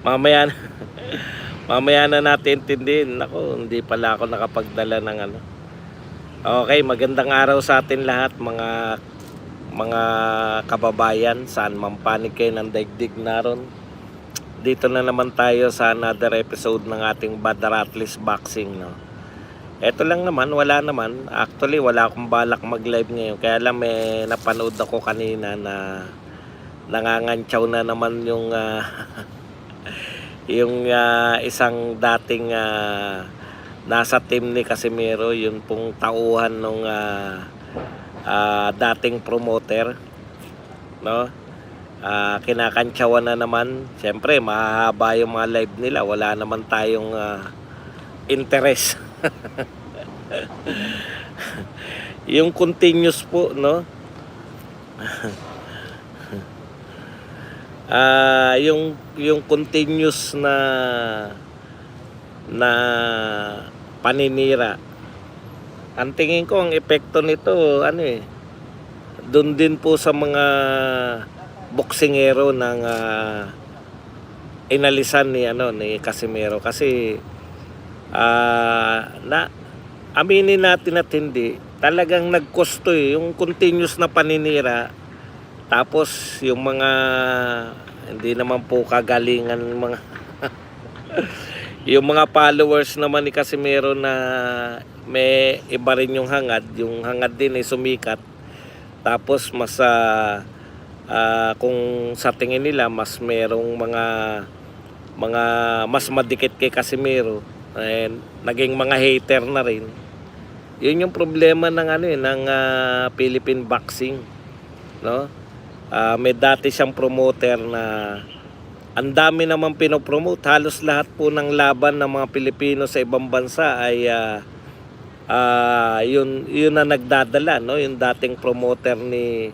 Mamaya na, mamaya na natin intindihin. Naku, hindi pala ako nakapagdala ng ano. Okay, magandang araw sa atin lahat mga kababayan, saan man panig kayo ng daigdig naron. Dito na naman tayo sa another episode ng ating Badaratlis Boxing, no. Eto lang naman, wala naman. Actually, wala akong balak mag-live ngayon. Kaya lang may napanood ako kanina na nangangantsaw na naman yung isang dating nasa team ni Casimero, yun pong tauhan nung dating promoter, no. Kinakantsawan na naman. Siyempre mahahaba yung mga live nila, wala naman tayong interest. Yung continuous po, no. Yung continuous na paninira, ang tingin ko ang epekto nito doon din po sa mga boksingero ng inalisan ni Casimero. Kasi na aminin natin at hindi, talagang nagkosto yung continuous na paninira. Tapos yung mga hindi naman po kagalingan mga yung mga followers naman ni Casimero na may iba rin yung hangad din ay sumikat. Tapos mas kung sa tingin nila mas merong mga mas madikit kay Casimero, naging mga hater na rin. Yun yung problema ng ng Philippine boxing, no. May dati siyang promoter na ang dami naman pinopromote. Halos lahat po ng laban ng mga Pilipino sa ibang bansa ay yun na nagdadala, no, yung dating promoter ni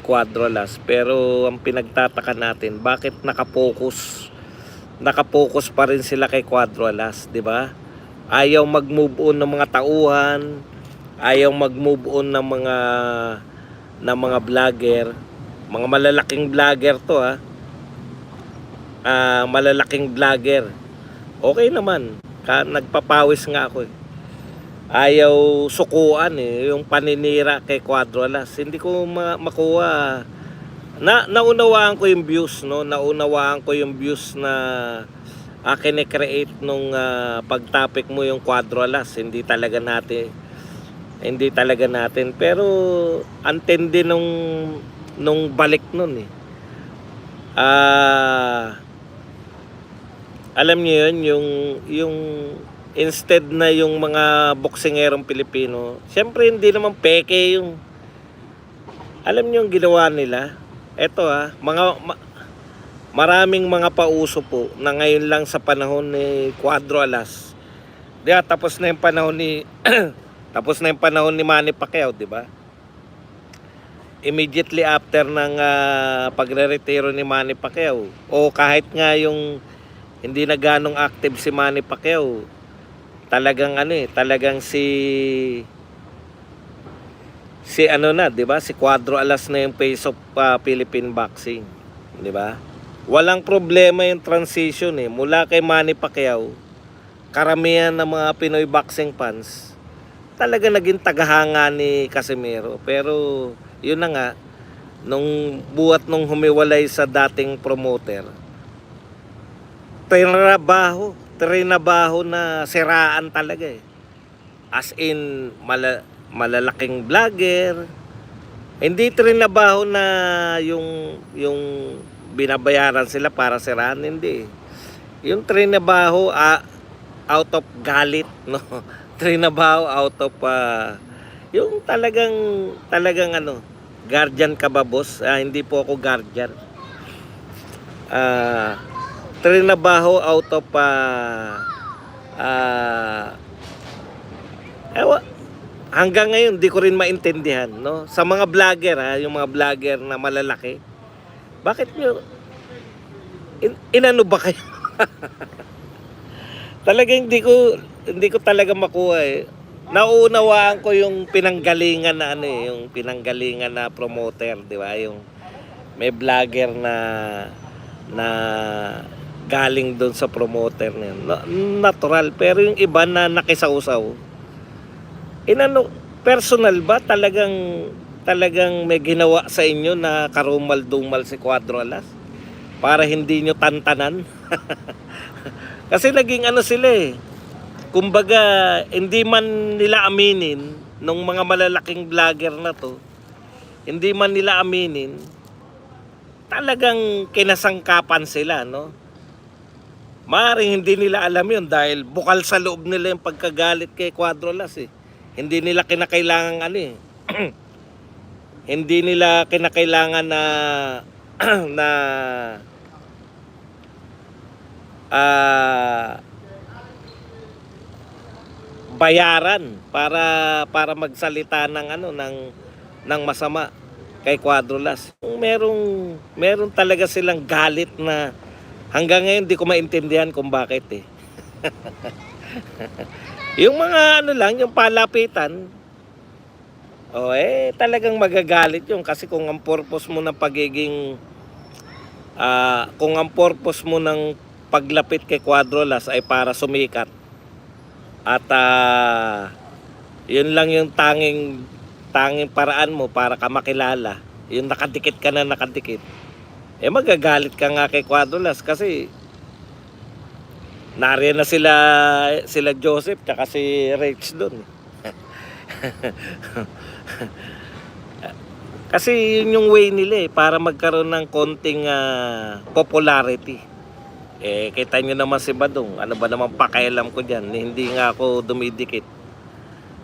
Cuadrolas. Pero ang pinagtataka natin, bakit nakapokus pa rin sila kay Cuadrolas, di ba? Ayaw mag-move on ng mga tauhan, ayaw mag-move on ng mga vlogger. Mga malalaking vlogger to, malalaking vlogger. Okay naman, nagpapawis nga ako. Ayaw sukuan yung paninira kay Cuadrolas. Hindi ko makuha. Naunawaan ko yung views, no. Naunawaan ko yung views na kine-create nung pag-topic mo yung Cuadrolas. Hindi talaga natin. Pero antindi nung balik nun alam niyo yun, yung instead na yung mga boksingerong Pilipino, syempre hindi naman peke yung, alam niyo yung ginawa nila. Eto maraming mga pauso po na ngayon lang sa panahon ni Cuadrolas. Tapos na yung panahon ni tapos na yung panahon ni Manny Pacquiao, di ba? Immediately after ng pagre-retiro ni Manny Pacquiao, o kahit nga yung hindi na ganong active si Manny Pacquiao, talagang talagang si di ba? Si Cuadrolas na yung face of Philippine boxing, di ba? Walang problema yung transition mula kay Manny Pacquiao. Karamihan ng mga Pinoy boxing fans talaga naging tagahanga ni Casimero. Pero yun na nga, nung humiwalay sa dating promoter, trinabaho na siraan talaga as in malalaking vlogger. Hindi trinabaho na yung binabayaran sila para siraan, hindi. Yung trinabaho out of galit, no. Trinabaho out of yung talagang guardian ka ba, boss? Hindi po ako guardian. Trinabaho out of hanggang ngayon di ko rin maintindihan, no, sa mga vlogger, yung mga vlogger na malalaki. Bakit nyo inano ba kayo? Talagang hindi ko talaga makuha Nauunawaan ko yung pinanggalingan na promoter, di ba? Yung may vlogger na galing doon sa promoter na yun. Natural. Pero yung iba na nakisausaw, inano, personal ba? Talagang may ginawa sa inyo na karumal-dumal si Cuadro Alas? Para hindi nyo tantanan? Kasi naging ano sila eh. Kumbaga, hindi man nila aminin nung mga malalaking vlogger na to, hindi man nila aminin, talagang kinasangkapan sila, no? Maaaring hindi nila alam yun dahil bukal sa loob nila yung pagkagalit kay Cuadro Alas eh. Hindi nila kinakailangan ano eh. Hindi nila kinakailangan na na bayaran para magsalita ng ano ng masama kay Cuadro Alas. Meron talaga silang galit na hanggang ngayon di ko maintindihan kung bakit eh. Yung mga ano lang, yung palapitan, talagang magagalit yung kasi kung ang purpose mo ng pagiging kung ang purpose mo ng paglapit kay Cuadro Alas ay para sumikat at yun lang yung tanging paraan mo para ka makilala, yung nakadikit ka na nakadikit, magagalit ka nga kay Cuadro Alas kasi nariyan na sila Joseph tsaka si Rich doon. Kasi yun yung way nila para magkaroon ng konting popularity. Kita nyo naman si Badong, ano ba naman pakialam ko dyan, hindi nga ako dumidikit.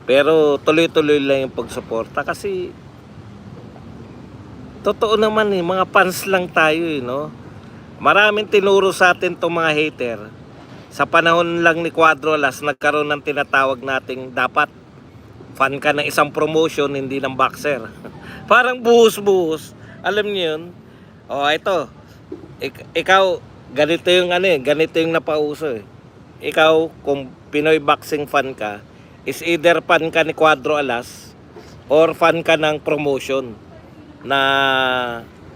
Pero tuloy-tuloy lang yung pagsuporta kasi totoo naman mga fans lang tayo no? Maraming tinuro sa atin itong mga hater. Sa panahon lang ni Cuadro Alas, nagkaroon ng tinatawag nating dapat fan ka ng isang promotion, hindi ng boxer. Parang buhos-buhos. Alam niyo yun? Ito. Ikaw, ganito yung ganito yung napauso eh. Ikaw, kung Pinoy boxing fan ka, is either fan ka ni Cuadro Alas or fan ka ng promotion na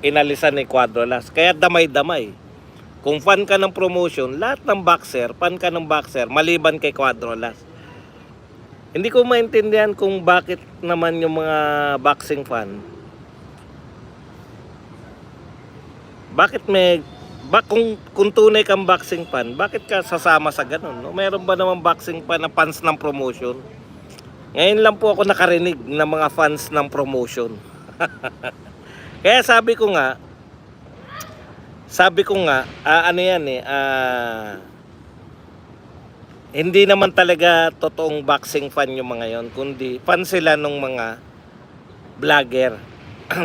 inalisan ni Cuadro Alas. Kaya damay-damay. Kung fan ka ng promotion, lahat ng boxer, fan ka ng boxer, maliban kay Cuadro Alas. Hindi ko maintindihan kung bakit naman yung mga boxing fan. Bakit kung tunay kang boxing fan, bakit ka sasama sa ganun? No? Meron ba naman boxing fan na fans ng promotion? Ngayon lang po ako nakarinig ng mga fans ng promotion. Kaya sabi ko nga, hindi naman talaga totoong boxing fan yung mga yon, kundi fan sila nung mga vlogger.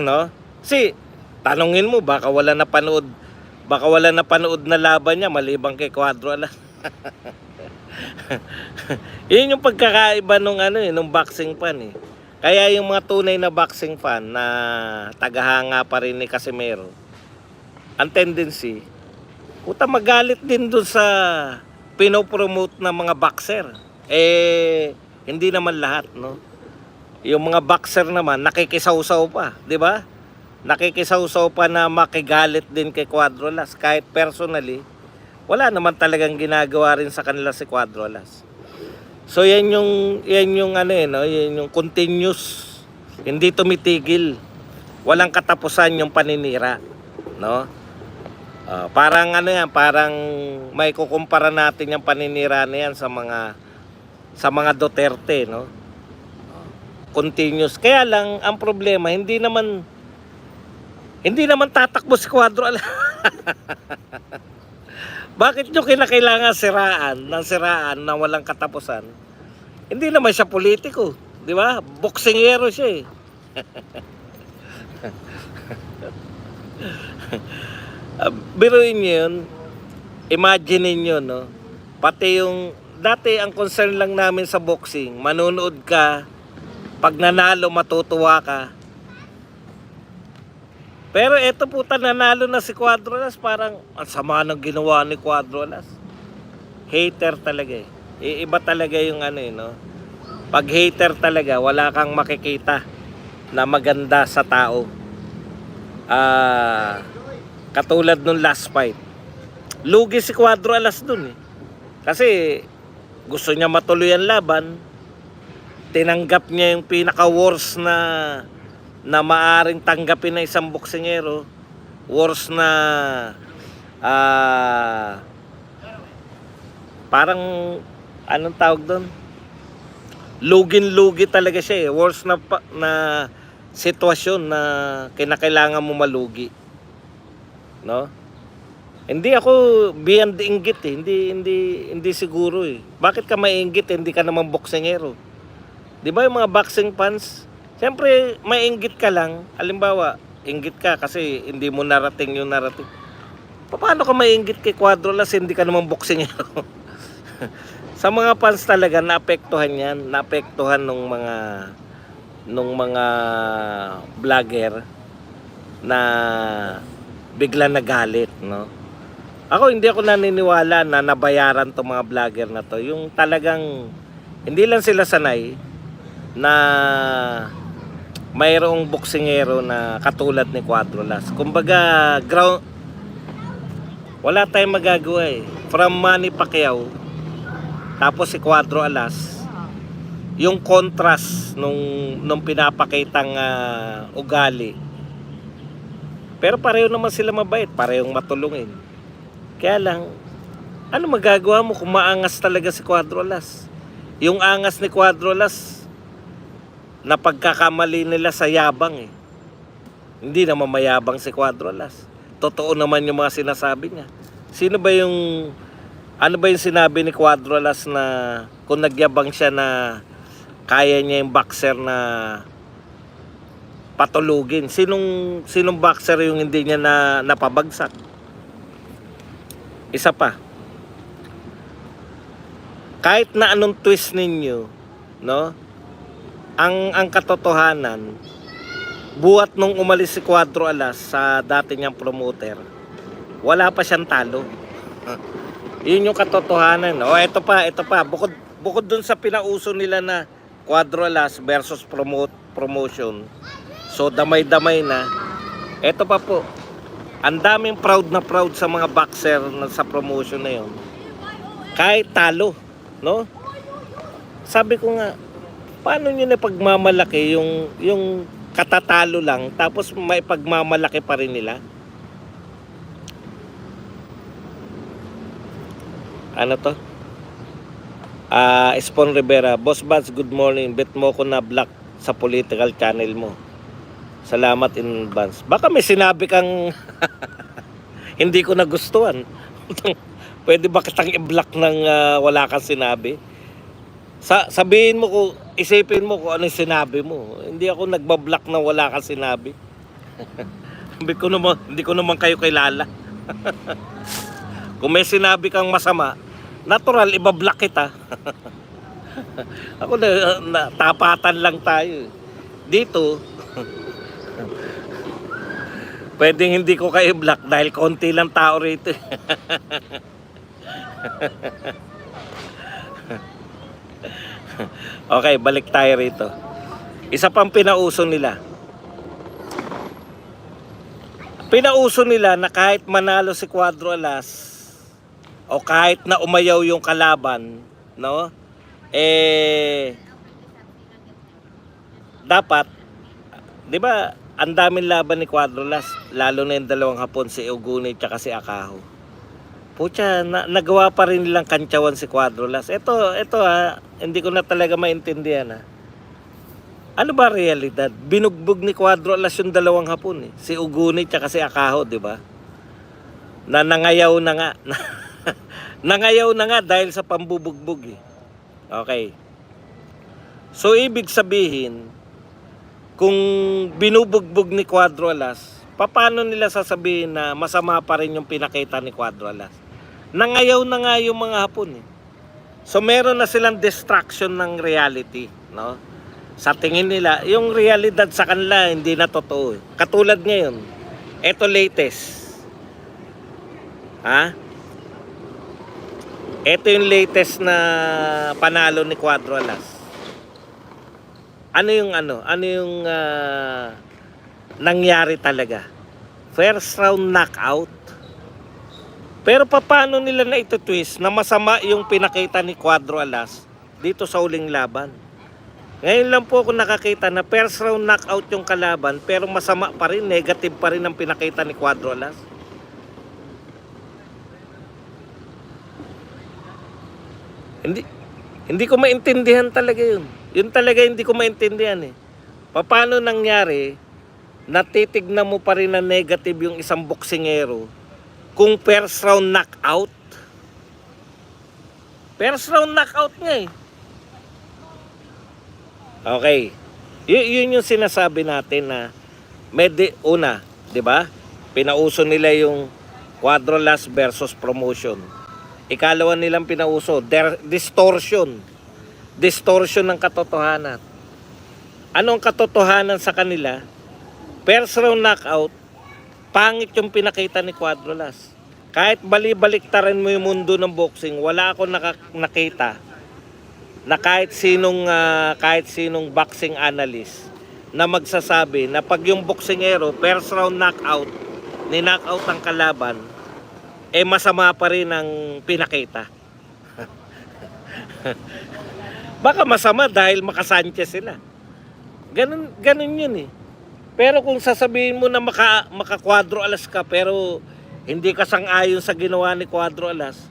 No? Si tanungin mo, baka wala na panood na laban niya maliban kay Cuadro Alas. Yun yung pagkakaiba nung boxing fan eh. Kaya yung mga tunay na boxing fan na tagahanga pa rin ni Casimero, ang tendency, magalit din dun sa pinopromote ng mga boxer. Hindi naman lahat, no? Yung mga boxer naman, nakikisawsaw pa, di ba? Nakikisawsaw pa na makigalit din kay Cuadro Alas. Kahit personally, wala naman talagang ginagawa rin sa kanila si Cuadro Alas. So yan yung yan yung continuous, hindi tumitigil. Walang katapusan yung paninira, no? Parang parang may kukumpara natin yung paninira na yan sa mga Duterte, no? Continuous. Kaya lang ang problema, hindi naman tatakbo si Cuadro Alas. Bakit nyo kinakailangan siraan na walang katapusan? Hindi naman siya politiko, di ba? Boksingero siya eh. Biruin nyo yun, imagine nyo, no? Pati yung, dati ang concern lang namin sa boxing, manunood ka, pag nanalo matutuwa ka. Pero eto puta, nanalo na si Cuadro Alas, parang ang sama ng ginawa ni Cuadro Alas. Hater talaga eh. Iba talaga yung no? Pag hater talaga, wala kang makikita na maganda sa tao. Katulad nung last fight. Lugi si Cuadro Alas dun eh. Kasi gusto niya matuloy ang laban. Tinanggap niya yung pinaka-worst na maaring tanggapin na isang boksingero. Worst na parang anong tawag doon? Lugin-lugi talaga siya eh. Worst na sitwasyon na kinakailangan mo malugi. No? Hindi ako beyond inggit eh. Hindi siguro eh. Bakit ka mainggit eh? Hindi ka naman boksingero. 'Di ba yung mga boxing fans? Siyempre, mainggit ka lang. Halimbawa, inggit ka kasi hindi mo narating yung narating. Paano ka mainggit kay Cuadro Alas hindi ka naman boksingero? Sa mga fans talaga naapektuhan 'yan, naapektuhan nung mga vlogger na bigla nagalit, no? Hindi ako naniniwala na nabayaran tong mga vlogger na to. Yung talagang hindi lang sila sanay na mayroong boksingero na katulad ni Cuadro Alas. Kumbaga, wala tayong magagawa eh. From Manny Pacquiao, tapos si Cuadro Alas, yung contrast nung pinapakitang ugali. Pero pareho naman sila mabait, parehong matulungin. Kaya lang, ano magagawa mo kung maangas talaga si Cuadro Alas? Yung angas ni Cuadro Alas, na pagkakamali nila sa yabang eh. Hindi naman mayabang si Cuadro Alas. Totoo naman yung mga sinasabi niya. Ano ba yung sinabi ni Cuadro Alas na kung nagyabang siya na kaya niya yung boxer na patulugin? Sinong boxer yung hindi niya napabagsak? Isa pa. Kahit na anong twist ninyo, no? Ang katotohanan, buhat nung umalis si Cuadro Alas sa dati niyang promoter, wala pa siyang talo. Yun yung katotohanan. Ito pa. Bukod dun sa pinauso nila na Cuadro Alas versus promotion. So damay-damay na. Ito pa po. Ang daming proud na proud sa mga boxer sa promotion na yun. Kahit talo, no? Sabi ko nga, paano nyo na pagmamalaki yung katatalo lang tapos may pagmamalaki pa rin nila? Ano to? Espon Rivera, Boss Bats, good morning. Bet mo ko na block sa political channel mo. Salamat in advance. Baka may sinabi kang hindi ko nagustuhan. Pwede ba kitang i-block ng wala kang sinabi? Sabihin mo kung isipin mo kung ano yung sinabi mo. Hindi ako nagbablock na wala kang sinabi. Hindi ko naman kayo kilala. Kung may sinabi kang masama, natural ibablock kita. Ako na tapatan lang tayo. Dito pwedeng hindi ko kayo block dahil konti lang tao rito. Okay, balik tayo rito. Isa pang pinauso nila. Pinauso nila na kahit manalo si Cuadro Alas o kahit na umayaw yung kalaban, no? Dapat, 'di ba, ang daming laban ni Cuadro Alas, lalo na yung dalawang Hapon, si Oguni at si Akaho. Pucha, nagawa pa rin nilang kantsawan si Cuadro Alas. Ito hindi ko na talaga maintindihan. Ano ba realidad? Binugbog ni Cuadro Alas yung dalawang Hapon eh. Si Oguni at si Akaho, di ba? Na nangayaw na nga. Nangayaw na nga dahil sa pambubugbog eh. Okay. So ibig sabihin, kung binubugbog ni Cuadro Alas, paano nila sasabihin na masama pa rin yung pinakita ni Cuadro Alas? Nangayaw na nga yung mga Hapon eh. So meron na silang distraction ng reality, no? Sa tingin nila, yung realidad sa kanila hindi na totoo eh. Katulad ngayon, eto latest. Eto yung latest na panalo ni Cuadro Alas. Ano yung nangyari talaga? First round knockout. Pero paano nila na ito-twist na masama yung pinakita ni Cuadro Alas dito sa huling laban? Ngayon lang po ako nakakita na first round knockout yung kalaban pero masama pa rin, negative pa rin ang pinakita ni Cuadro Alas. Hindi ko maintindihan talaga yun. Yun talaga hindi ko maintindihan eh. Paano nangyari na titignan mo pa rin na negative yung isang boksingero kung first round knockout? First round knockout nga eh. Okay. Yun yung sinasabi natin na una, 'di ba? Pinauso nila yung Cuadro Alas versus promotion. Ikalawa nilang pinauso, distortion. Distortion ng katotohanan. Anong katotohanan sa kanila? First round knockout, pangit yung pinakita ni Cuadro Alas. Kahit bali-baliktarin mo yung mundo ng boxing, wala akong nakita na kahit sinong boxing analyst na magsasabi na pag yung boksingero first round knockout, ni-knockout ang kalaban, masama pa rin ang pinakita. Baka masama dahil makasanchez sila. Ganun yun eh. Pero kung sasabihin mo na maka-Cuadro Alas ka pero hindi ka sang-ayon sa ginawa ni Cuadro Alas,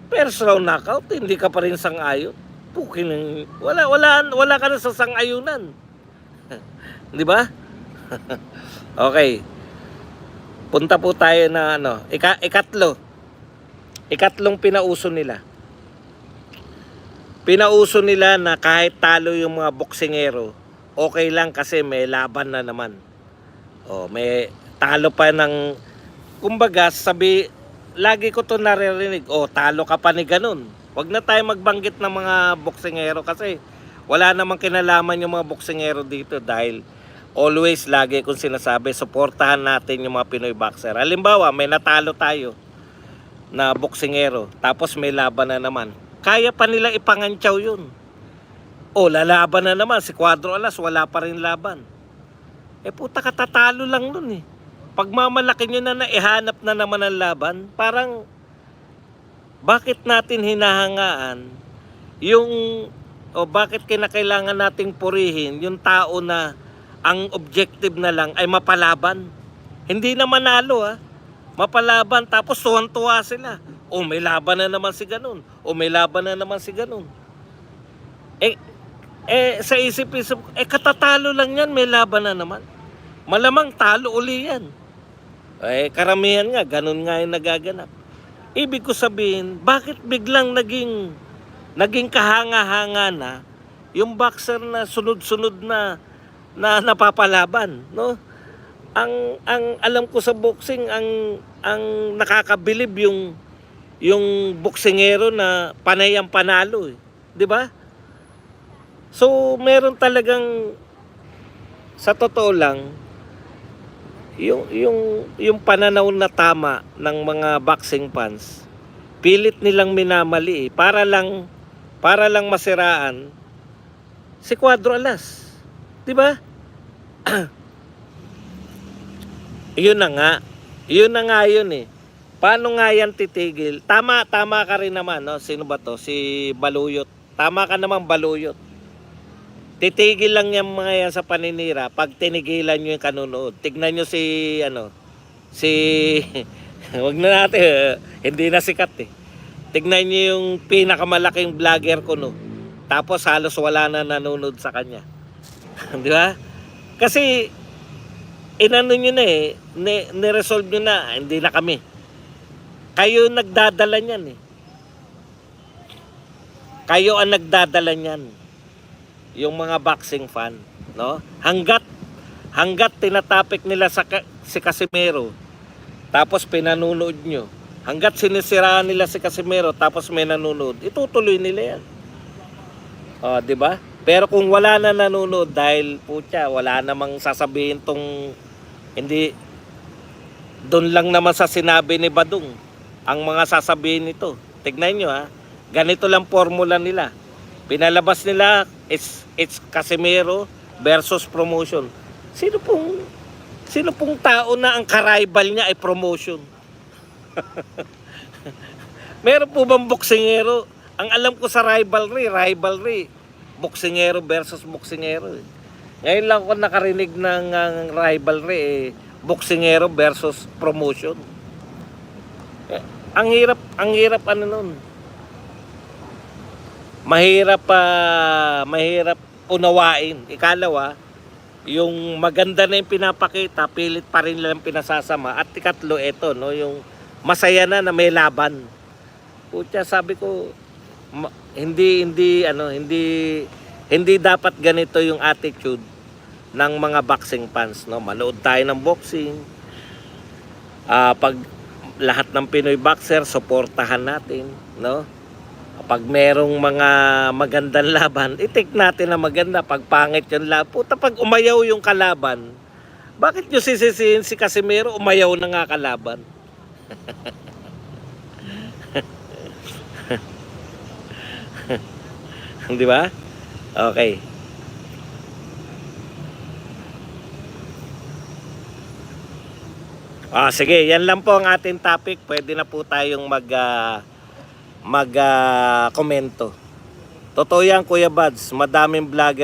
first round knockout, hindi ka pa rin sang-ayon. Pukin, wala ka na sa sang-ayunan. Di ba? Okay. Punta po tayo na ikatlong pinauso nila. Pinauso nila na kahit talo yung mga boksingero, okay lang kasi may laban na naman. May talo pa ng, kumbaga, lagi ko to naririnig, talo ka pa ni ganun. Huwag na tayo magbanggit ng mga boksingero kasi wala namang kinalaman yung mga boksingero dito dahil always lagi kong sinasabi, suportahan natin yung mga Pinoy boxer. Halimbawa, may natalo tayo na boksingero, tapos may laban na naman. Kaya pa nilang ipangantyaw yun. Lalaban na naman, si Cuadro Alas, wala pa rin laban. Puta, katatalo lang nun eh. Pag mamalaki nyo na ihanap na naman ang laban, parang, bakit natin hinahangaan bakit kinakailangan nating purihin yung tao na ang objective na lang ay mapalaban. Hindi na manalo mapalaban tapos tuwan-tuwa sila. May laban na naman si ganun. May laban na naman si ganun. Sa isip-isip, katatalo lang yan, may laban na naman. Malamang talo uli yan. Karamihan nga, ganun nga yung nagaganap. Ibig ko sabihin, bakit biglang naging kahanga-hanga na yung boxer na sunod-sunod na napapalaban, no? Ang alam ko sa boxing, ang nakakabilib yung boksingero na panay ang panalo, 'di ba? So, meron talagang, sa totoo lang, yung pananaw na tama ng mga boxing fans, pilit nilang minamali para lang masiraan si Cuadro Alas. 'Di ba? Yun na nga yun eh. Paano nga yan titigil? Tama ka rin naman, no? Sino ba to? Si Baluyot. Tama ka naman, Baluyot. Titigil lang yung mga yan sa paninira pag tinigilan nyo yung kanunood. Tignan nyo wag na natin, hindi na sikat eh. Tignan nyo yung pinakamalaking vlogger ko, no? Tapos halos wala na nanonood sa kanya. Di ba? Kasi inano nyo na eh, niresolve nyo na, hindi na kami. Kayo nagdadala niyan eh. Kayo ang nagdadala niyan. Yung mga boxing fan, no? Hanggat tinatapik nila si Casimero, tapos pinanunood nyo. Hanggat sinisiraan nila si Casimero, tapos may nanonood, itutuloy nila yan. Di ba? Pero kung wala na nanonood dahil wala namang sasabihin hindi, doon lang naman sa sinabi ni Badung ang mga sasabihin nito. Tignan nyo ganito lang formula nila. Pinalabas nila, it's Casimero versus promotion. Sino pong tao na ang ka-rival niya ay promotion? Meron po bang boksingero? Ang alam ko sa rivalry, boksingero versus boksingero. Eh. Ngayon lang ako nakarinig ng rivalry, boksingero versus promotion. Eh, ang hirap ano nun. Mahirap unawain. Ikalawa, yung maganda na yung pinapakita, pilit pa rin lang pinasasama. At ikatlo, eto, no, yung masaya na may laban. Pucha, sabi ko, hindi dapat ganito yung attitude ng mga boxing fans, no. Manood tayo ng boxing. Pag lahat ng Pinoy boxer, suportahan natin, no. Pag merong mga magandang laban, i-take natin na maganda. Pag pangit yung laban, puta, pag umayaw yung kalaban, bakit nyo sisisihin si Casimero, umayaw na nga kalaban? Di ba? Okay. Sige, yan lang po ang ating topic. Pwede na po tayong komento. Totoo yan, Kuya Buds. Madaming vlogger